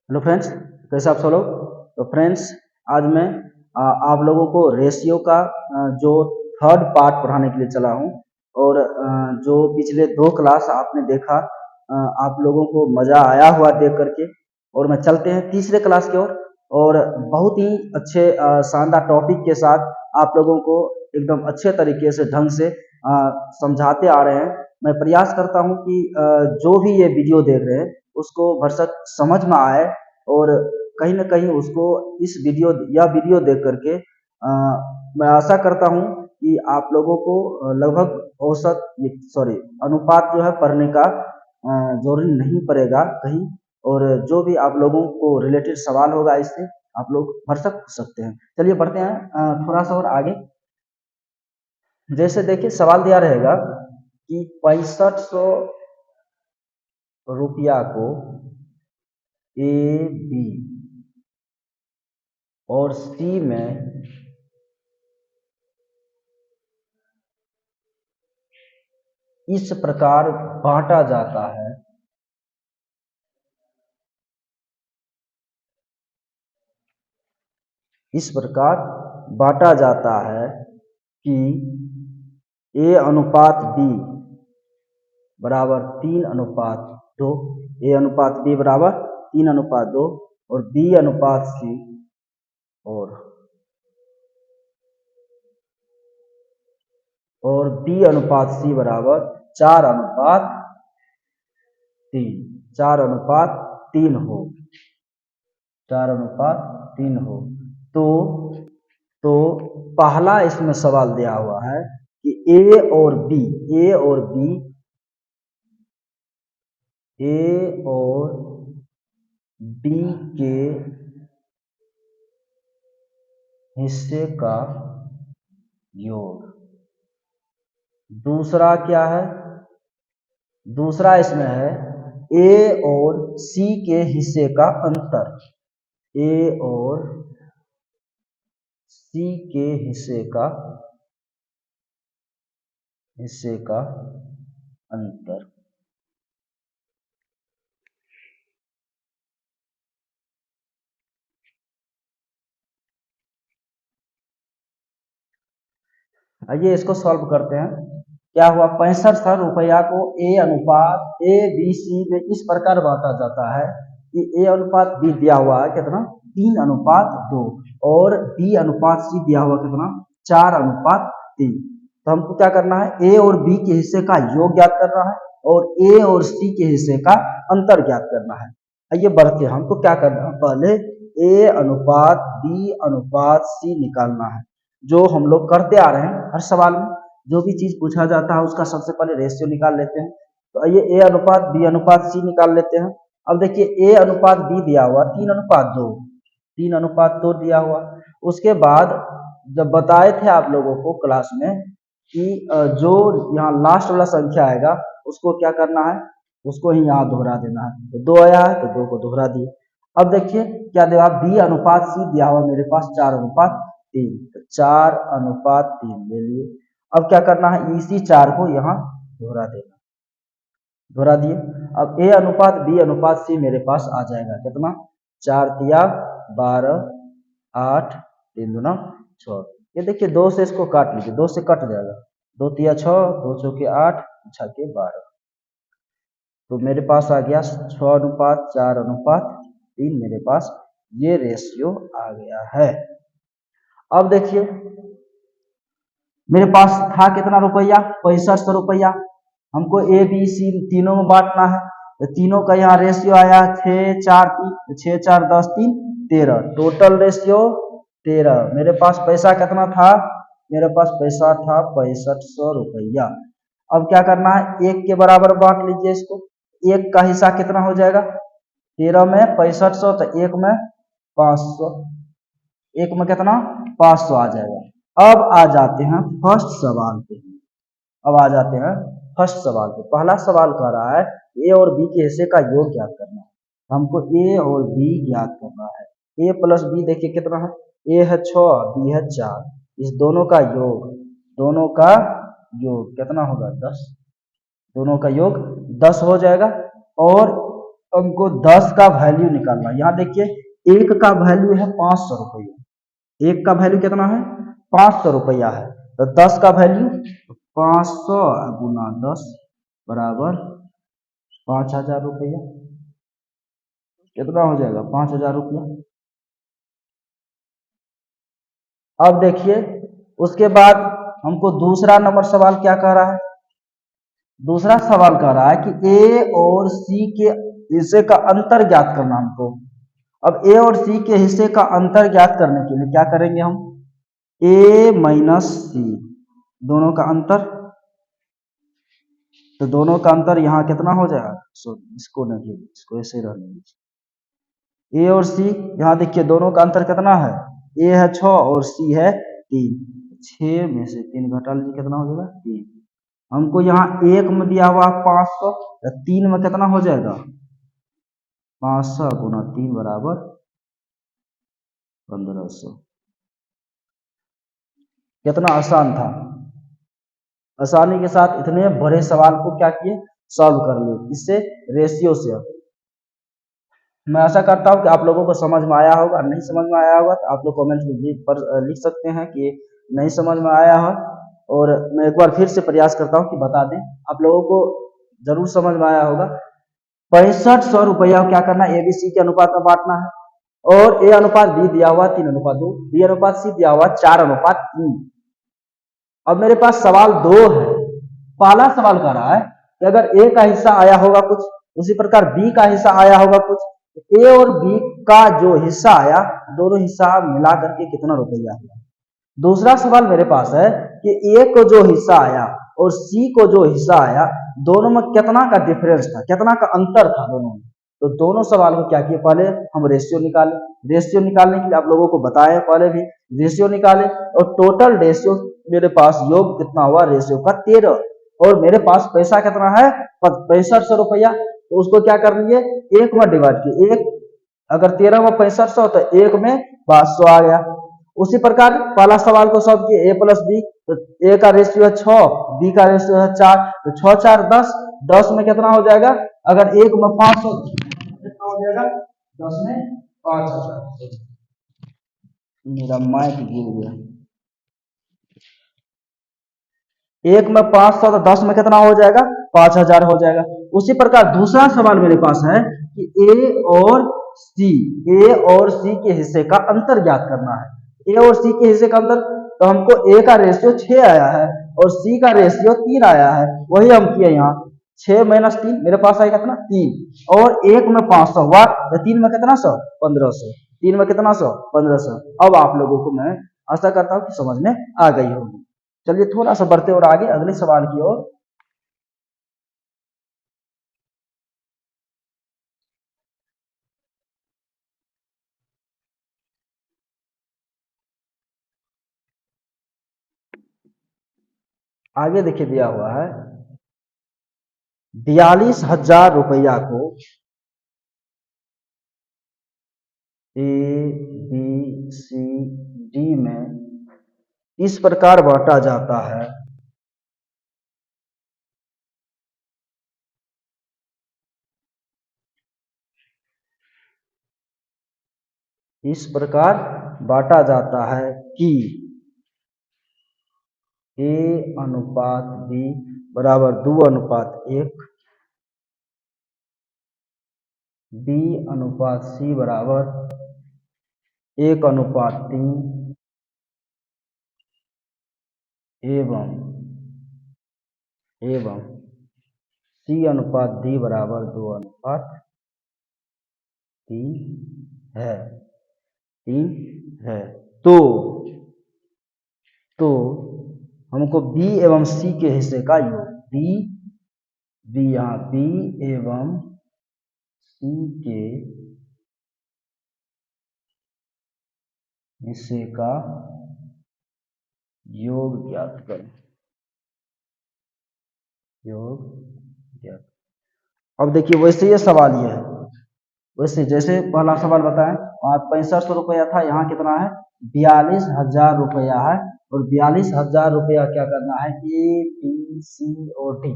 Hello friends, कैसे आप सब लोग। तो फ्रेंड्स, आज मैं आप लोगों को रेशियो का जो थर्ड पार्ट पढ़ाने के लिए चला हूँ। और जो पिछले 2 क्लास आपने देखा, आप लोगों को मज़ा आया हुआ देख करके। और मैं चलते हैं तीसरे क्लास की ओर। और बहुत ही अच्छे शानदार टॉपिक के साथ आप लोगों को एकदम अच्छे तरीके से ढंग से समझाते आ रहे हैं। मैं प्रयास करता हूँ कि जो भी ये वीडियो देख रहे हैं उसको भरसक समझ में आए। और कहीं न कहीं उसको इस वीडियो यह वीडियो देख करके मैं आशा करता हूँ कि आप लोगों को लगभग औसत सॉरी अनुपात जो है पढ़ने का ज़रूरी नहीं पड़ेगा कहीं। और जो भी आप लोगों को रिलेटेड सवाल होगा इससे आप लोग भरसक पूछ सकते हैं। चलिए बढ़ते हैं थोड़ा सा और आगे। जैसे देखिए सवाल दिया रहेगा कि 6500 रुपया को ए, बी और सी में इस प्रकार बांटा जाता है। इस प्रकार बांटा जाता है कि ए अनुपात बी बराबर 3:2, ए अनुपात बी बराबर 3:2 और बी अनुपात सी और बी अनुपात सी बराबर 4:3, 4:3 हो, 4:3 हो। तो पहला इसमें सवाल दिया हुआ है कि ए और बी के हिस्से का योग। दूसरा क्या है? दूसरा इसमें है ए और सी के हिस्से का अंतर। ए और सी के हिस्से का अंतर। आइए इसको सॉल्व करते हैं। क्या हुआ? 6500 रुपया को ए बी सी में इस प्रकार बांटा जाता है कि ए अनुपात बी दिया हुआ है कितना? 3:2 और बी अनुपात सी दिया हुआ कितना? 4:3। तो हमको क्या करना है? ए और बी के हिस्से का योग ज्ञात करना है और ए और सी के हिस्से का अंतर ज्ञात करना है। आइए बढ़ते हैं। हमको क्या करना है? पहले ए अनुपात बी अनुपात सी निकालना है, जो हम लोग करते आ रहे हैं। हर सवाल में जो भी चीज पूछा जाता है उसका सबसे पहले रेशियो निकाल लेते हैं। तो आइए ए अनुपात बी अनुपात सी निकाल लेते हैं। अब देखिए ए अनुपात बी दिया हुआ 3:2, 3:2 दिया हुआ। उसके बाद जब बताए थे आप लोगों को क्लास में कि जो यहाँ लास्ट वाला संख्या आएगा उसको क्या करना है? उसको ही यहाँ दोहरा देना है। तो 2 आया है तो 2 को दोहरा दिए। अब देखिए क्या दिया? बी अनुपात सी दिया हुआ मेरे पास 4:3, तो 4:3 ले लिए। अब क्या करना है? इसी 4 को यहाँ दोहरा देना, दोहरा दिए। अब ए अनुपात बी अनुपात सी मेरे पास आ जाएगा कितना? 4 तिया 12, 8, 3 दूना 6। ये देखिए 2 से इसको काट लीजिए, 2 से कट जाएगा। 2 तिया 6, 2 चौके 8, 6 के 12। तो मेरे पास आ गया 6:4:3 मेरे पास ये रेशियो आ गया है। अब देखिए मेरे पास था कितना रुपया? 6500 रुपया। हमको ए बी सी तीनों में बांटना है। तो तीनों का यहाँ रेशियो आया 6, 4, 3, 6, 4, 10, 3, 13। Total ratio 13। मेरे पास पैसा कितना था? मेरे पास पैसा था 6500 रुपया। अब क्या करना है? 1 के बराबर बांट लीजिए इसको। 1 का हिस्सा कितना हो जाएगा? 13 में 6500, तो 1 में 500। 1 में कितना? 500 आ जाएगा। अब आ जाते हैं फर्स्ट सवाल पे। पहला सवाल कह रहा है ए और बी के हिस्से का योग ज्ञात करना है। हमको ए और बी ज्ञात करना है। ए प्लस बी देखिए कितना है? ए है 6, बी है 4। इस दोनों का योग कितना होगा? 10। दोनों का योग 10 हो जाएगा। और हमको 10 का वैल्यू निकालना है। यहाँ देखिए एक का वैल्यू है 500 रुपया, एक का वैल्यू कितना है 500 रुपया है, तो 10 का वैल्यू 500 गुना 10 बराबर 5000 रुपया, कितना हो जाएगा 5000 रुपया। अब देखिए उसके बाद हमको दूसरा नंबर सवाल क्या कह रहा है, दूसरा सवाल कह रहा है कि ए और सी के हिस्से का अंतर ज्ञात करना हमको। अब ए और सी के हिस्से का अंतर ज्ञात करने के लिए क्या करेंगे हम, ए माइनस सी दोनों का अंतर, तो दोनों का अंतर यहाँ कितना हो जाएगा, इसको नहीं इसको ऐसे रहने दीजिए। ए और सी यहाँ देखिए दोनों का अंतर कितना है, ए है 6 और सी है 3, 6 में से 3 घटा लीजिए कितना हो जाएगा 3। हमको यहाँ एक में दिया हुआ 500, 3 में कितना हो जाएगा 500 गुना 3 बराबर 1500। कितना आसान था, आसानी के साथ इतने बड़े सवाल को क्या किए सॉल्व कर लिए, इससे रेशियो से। मैं आशा करता हूं कि आप लोगों को समझ में आया होगा, नहीं समझ में आया होगा तो आप लोग कमेंट पर लिख सकते हैं कि नहीं समझ में आया है, और मैं एक बार फिर से प्रयास करता हूं कि बता दें, आप लोगों को जरूर समझ में आया होगा। 6500 रुपया क्या करना है, एबीसी के अनुपात में बांटना है, और ए अनुपात बी दिया हुआ 3:2, बी अनुपात सी दिया हुआ 4:3। अब मेरे पास सवाल 2 है, पहला सवाल कह रहा है कि अगर ए का हिस्सा आया होगा कुछ, उसी प्रकार बी का हिस्सा आया होगा कुछ, ए और बी का जो हिस्सा आया दोनों हिस्सा मिला करके कितना रुपया आया। दूसरा सवाल मेरे पास है कि ए को जो हिस्सा आया और सी को जो हिस्सा आया दोनों में कितना का डिफरेंस था, कितना का अंतर था दोनों में। तो दोनों सवाल को क्या किए, पहले हम रेशियो निकाले, रेशियो निकालने के लिए आप लोगों को बताया पहले भी, रेशियो निकाले और टोटल रेशियो मेरे पास योग कितना हुआ रेशियो का 13, और मेरे पास पैसा कितना है 6500 रुपया, तो उसको क्या कर लिए एक में डिवाइड किए, एक अगर 13 में 6500 तो एक में 500 आ गया। उसी प्रकार पहला सवाल को सॉल्व किए, ए प्लस बी, तो ए का रेशियो है 6, बी का रेशियो है 4, तो 6 4 10, 10 में कितना हो जाएगा, अगर एक में 500 कितना हो जाएगा 10 में 5000। मेरा माइक गिर गया, एक में 500 तो 10 में कितना हो जाएगा 5000 हो जाएगा। उसी प्रकार दूसरा सवाल मेरे पास है कि ए और सी के हिस्से का अंतर ज्ञात करना है। ए और सी के हिस्से का अंतर, तो हमको ए का रेशियो 6 आया है और सी का रेशियो 3 आया है, वही हम किए यहाँ 6 - 3 मेरे पास आएगा कितना 3, और एक में 500 हुआ तो 3 में कितना 100 1500, 3 में कितना 100 1500। अब आप लोगों को मैं आशा करता हूँ कि समझ में आ गई होगी। चलिए थोड़ा सा बढ़ते और आगे अगले सवाल की ओर। आगे देखिए दिया हुआ है 42,000 रुपया को ए बी सी डी में इस प्रकार बांटा जाता है, इस प्रकार बांटा जाता है कि ए अनुपात बी बराबर 2:1, बी अनुपात सी बराबर 1:3, एवं सी अनुपात डी बराबर 2:3 है, 3 है। तो हमको बी एवं सी के हिस्से का योग, बी यहाँ बी एवं सी के हिस्से का योग ज्ञात करें, योग ज्ञात। अब देखिए वैसे ये सवाल ये है, वैसे जैसे पहला सवाल बताएं वहां 6500 रुपया था, यहाँ कितना है 42,000 रुपया है, और 42,000 रुपया क्या करना है ए बी सी और डी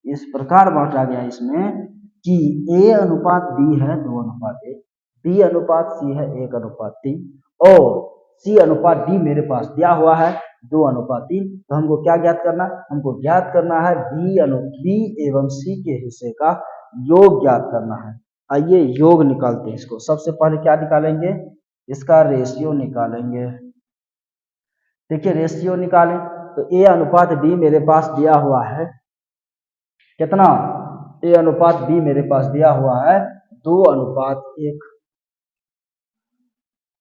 इस प्रकार बांटा गया इसमें कि A अनुपात B है 2:1, B अनुपात C है 1:3 और C अनुपात D मेरे पास दिया हुआ है 2:3। तो हमको क्या ज्ञात करना है? हमको ज्ञात करना है B एवं C के हिस्से का योग ज्ञात करना है। आइए योग निकालते हैं इसको। सबसे पहले क्या निकालेंगे? इसका रेशियो निकालेंगे। देखिए रेशियो निकालें तो A अनुपात B मेरे पास दिया हुआ है कितना? A अनुपात B मेरे पास दिया हुआ है 2:1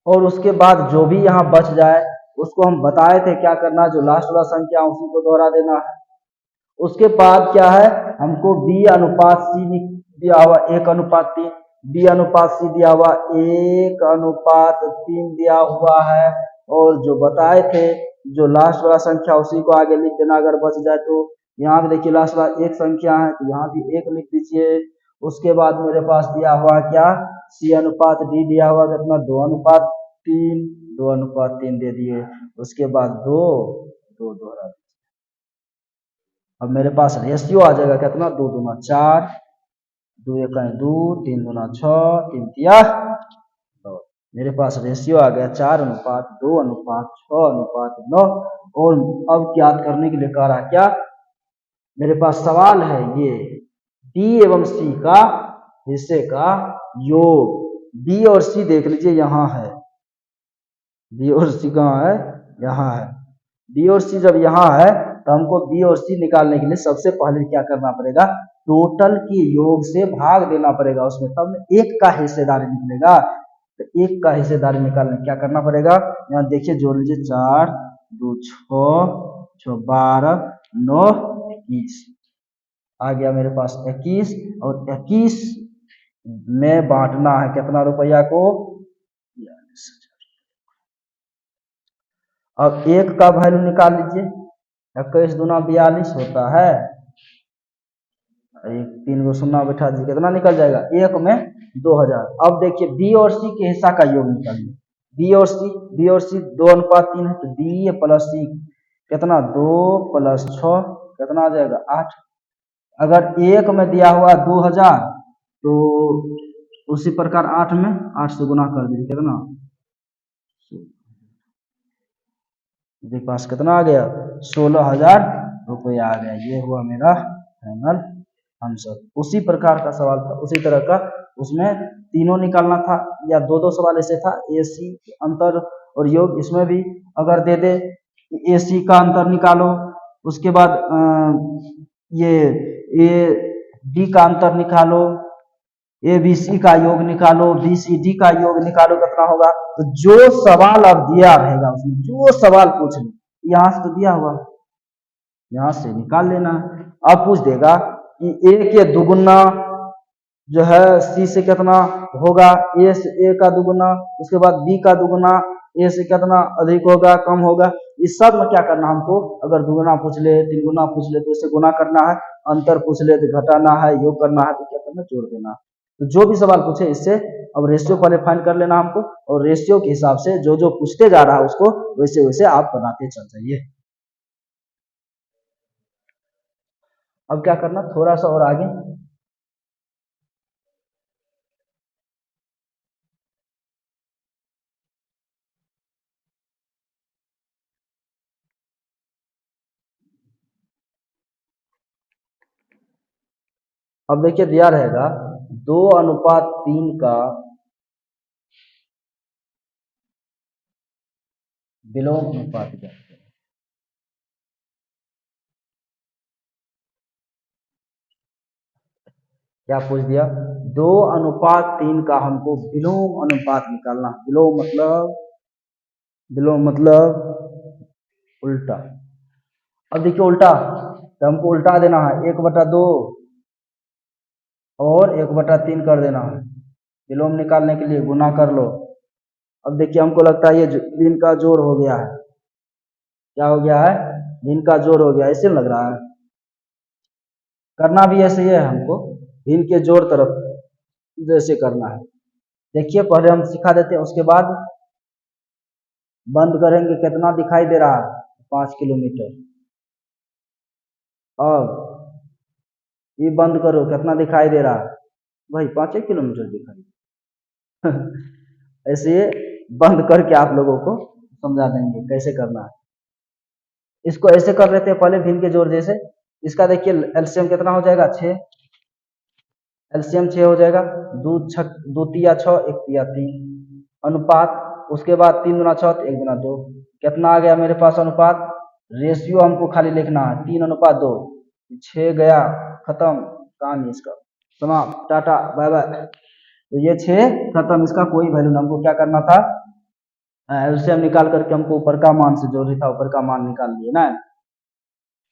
और उसके बाद जो भी यहाँ बच जाए उसको हम बताए थे क्या करना, जो लास्ट वाला संख्या उसी को दोहरा देना है। उसके बाद क्या है, हमको B अनुपात C दिया हुआ 1:3, B अनुपात C दिया हुआ 1:3 दिया हुआ है और जो बताए थे जो लास्ट वाला संख्या उसी को आगे लिख देना अगर बच जाए तो। यहाँ भी देखिए लास्ट वाला एक संख्या है तो यहाँ भी 1 लिख दीजिए। उसके बाद मेरे पास दिया हुआ क्या? C अनुपात D दिया हुआ कितना? 2:3, 2:3 दे दिए। उसके बाद 2 दोहरा। अब मेरे पास रेशियो आ जाएगा कितना? 2 दूना 4, 2 1 2, 3 दूना 6, 3 तिया 9। मेरे पास रेशियो आ गया 4:2:6:9। और अब ज्ञात करने के लिए कह रहा क्या? मेरे पास सवाल है ये D एवं C का हिस्से का योग। B और C देख लीजिए यहाँ है, B और C कहाँ है? यहाँ है। B और C जब यहाँ है तो हमको B और C निकालने के लिए सबसे पहले क्या करना पड़ेगा? टोटल के योग से भाग देना पड़ेगा उसमें, तब एक का हिस्सेदारी निकलेगा। तो एक का हिस्सेदारी निकालने क्या करना पड़ेगा? यहाँ देखिए जोड़ लीजिए 4 2 6 6 12 9 21 आ गया मेरे पास 21 और 21 में बांटना है कितना रुपया को? अब एक का वैल्यू निकाल लीजिए। 21 दूना 42 होता है, एक 3 को शून्य बैठा दीजिए कितना निकल जाएगा? एक में 2000। अब देखिए B और C के हिस्सा का योग निकालिए। B और C 2:3 है तो B प्लस C कितना? 2 + 6 कितना आ जाएगा? 8। अगर एक में दिया हुआ 2000 तो उसी प्रकार 8 में 8 से गुना कर दीजिए कितना? मेरे पास कितना आ गया? 16,000 रुपया आ गया। ये हुआ मेरा फाइनल आंसर। उसी प्रकार का सवाल था, उसी तरह का उसमें तीनों निकालना था या दो दो सवाल ऐसे था। AC अंतर और योग, इसमें भी अगर दे दे AC का अंतर निकालो, उसके बाद ये D का अंतर निकालो, ABC का योग निकालो, BCD का योग निकालो कितना होगा। तो जो सवाल अब दिया रहेगा उसमें जो सवाल पूछ ले, यहाँ से तो दिया हुआ यहाँ से निकाल लेना। अब पूछ देगा कि A के दुगुना जो है C से कितना होगा? A का दुगुना, उसके बाद B का दुगुना A से कितना अधिक होगा कम होगा। इस सब में क्या करना हमको? अगर दुगुना पूछ ले, तीन गुना पूछ ले तो इसे गुना करना है, अंतर पूछ ले तो घटाना है, योग करना है तो क्या करना? जोड़ देना। तो जो भी सवाल पूछे इससे अब रेशियो पहले फाइंड कर लेना हमको, और रेशियो के हिसाब से जो जो पूछते जा रहा है उसको वैसे वैसे आप बनाते चल जाइए। अब क्या करना, थोड़ा सा और आगे अब देखिए दिया रहेगा 2:3 का विलोम अनुपात ज्ञात करें। क्या पूछ दिया? 2:3 का हमको विलोम अनुपात निकालना। विलोम मतलब उल्टा। अब देखिए उल्टा तो हमको उल्टा देना है, 1/2 और 1/3 कर देना है। विलोम निकालने के लिए गुना कर लो। अब देखिए हमको लगता है ये भिन्न का जोड़ हो गया है। क्या हो गया है? भिन्न का जोड़ हो गया, ऐसे लग रहा है। करना भी ऐसे ही है हमको, भिन्न के जोड़ तरफ जैसे करना है। देखिए पहले हम सिखा देते हैं, उसके बाद बंद करेंगे। कितना दिखाई दे रहा है? 5 किलोमीटर। अब ये बंद करो, कितना दिखाई दे रहा है? वही 5 किलोमीटर दिखाई। ऐसे बंद करके आप लोगों को समझा देंगे कैसे करना है। इसको ऐसे कर लेते हैं पहले भिन्न के जोड़ जैसे। इसका देखिए एलसीएम कितना हो जाएगा 6, एलसीएम 6 हो जाएगा। दो तिया 6, एक तिया 3 अनुपात, उसके बाद 3 गुना 6 1 गुना 2, कितना आ गया मेरे पास अनुपात। रेशियो हमको खाली लिखना है 3:2, 6 गया खत्म, कहानी इसका समाप्त, टाटा बाय बाय। तो ये 6 खत्म, इसका कोई वैल्यू नहीं। हमको क्या करना था, एलसीएम निकाल करके हमको ऊपर का मान से जो था ऊपर का मान निकाल लिए ना।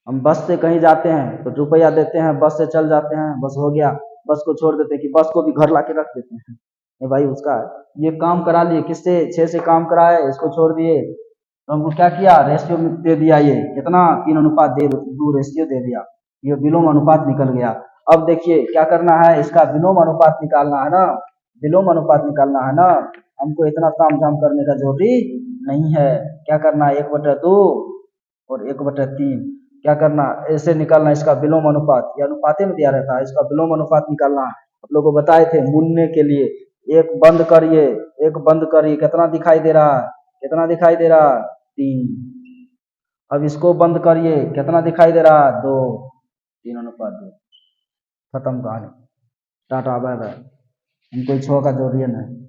हम बस से कहीं जाते हैं तो रुपया देते हैं, बस से चल जाते हैं, बस हो गया, बस को छोड़ देते हैं कि बस को भी घर ला के रख देते हैं। ये भाई उसका है। ये काम करा लिए किससे, 6 से काम कराए, इसको छोड़ दिए तो हमको क्या किया, रेशियो दे दिया। ये कितना 3:2 रेशियो दे दिया, ये विलोम अनुपात निकल गया। अब देखिए क्या करना है, इसका विलोम अनुपात निकालना है ना, विलोम अनुपात निकालना है ना। हमको इतना ताम झाम करने का जरूरी नहीं है। क्या करना है, 1/2 और 1/3 क्या करना, ऐसे निकालना इसका विलोम अनुपात। ये अनुपाते में दिया रहता है, इसका विलोम अनुपात निकालना है। आप लोगों को बताए थे मुनने के लिए। एक बंद करिए, एक बंद करिए, कितना दिखाई दे रहा है, कितना दिखाई दे रहा है 3। अब इसको बंद करिए, कितना दिखाई दे रहा है 2, 3:2, खत्म कहानी, टाटा बाय बाय। हमको 6 का जरूरी नहीं।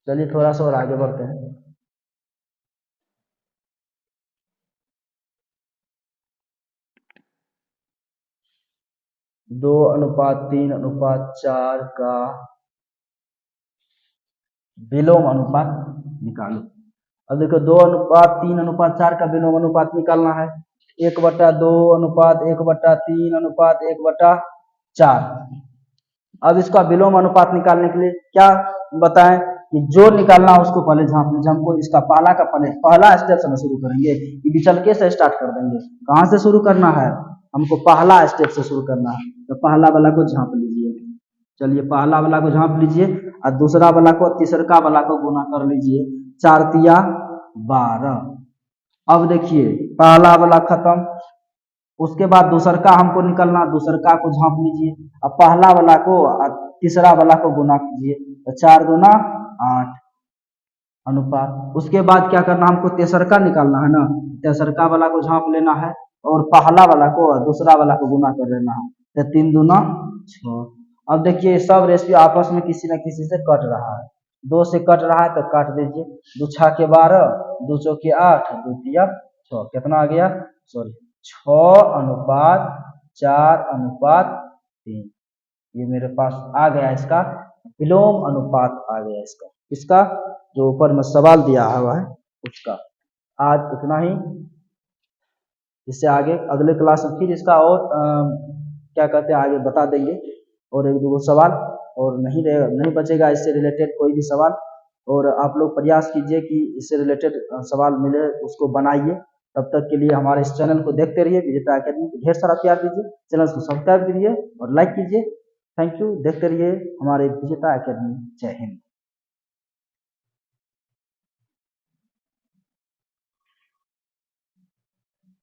चलिए थोड़ा सा और आगे बढ़ते हैं। 2:3:4 का विलोम अनुपात निकालो। अब देखो 2:3:4 का विलोम अनुपात निकालना है। 1/2:1/3:1/4। अब इसका विलोम अनुपात निकालने के लिए क्या बताएं कि जो निकालना है उसको पहले झांप लीजिए। हमको इसका पहला स्टेप से शुरू करेंगे कि विचलके से स्टार्ट कर देंगे। कहाँ से शुरू करना है, हमको पहला स्टेप से शुरू करना है। तो पहला वाला को झांप लीजिए। चलिए पहला वाला को झांप लीजिए और दूसरा वाला को तीसरा वाला को गुना कर लीजिए। 4 तिया 12। अब देखिए पहला वाला खत्म, उसके बाद दूसर का हमको निकलना, दूसर का को झांप लीजिए। अब पहला वाला को और तीसरा वाला को गुना कीजिए, तो 4 दूना 8 अनुपात। उसके बाद क्या करना, हमको तेसरका निकालना है ना, तेसरका वाला को झांप लेना है और पहला वाला को और दूसरा वाला को गुना कर लेना है, तो 3 दूना 6। अब देखिए सब रेशियो आपस में किसी न किसी से कट रहा है। 2 से कट रहा है तो काट दीजिए। 2 6 के 12, 2 चौके 8, 2 तिया 6, कितना आ गया, सॉरी 6:4:3। ये मेरे पास आ गया, इसका विलोम अनुपात आ गया इसका, इसका जो ऊपर में सवाल दिया हुआ है उसका। आज इतना ही, इससे आगे अगले क्लास में फिर इसका और क्या कहते हैं आगे बता देंगे, और एक दो सवाल और नहीं बचेगा इससे रिलेटेड कोई भी सवाल। और आप लोग प्रयास कीजिए कि इससे रिलेटेड सवाल मिले उसको बनाइए। तब तक के लिए हमारे इस चैनल को देखते रहिए, विजेता एकेडमी को ढेर सारा प्यार दीजिए, चैनल को सब्सक्राइब कीजिए और लाइक कीजिए। थैंक यू, देखते रहिए हमारे विजेता एकेडमी। जय हिंद।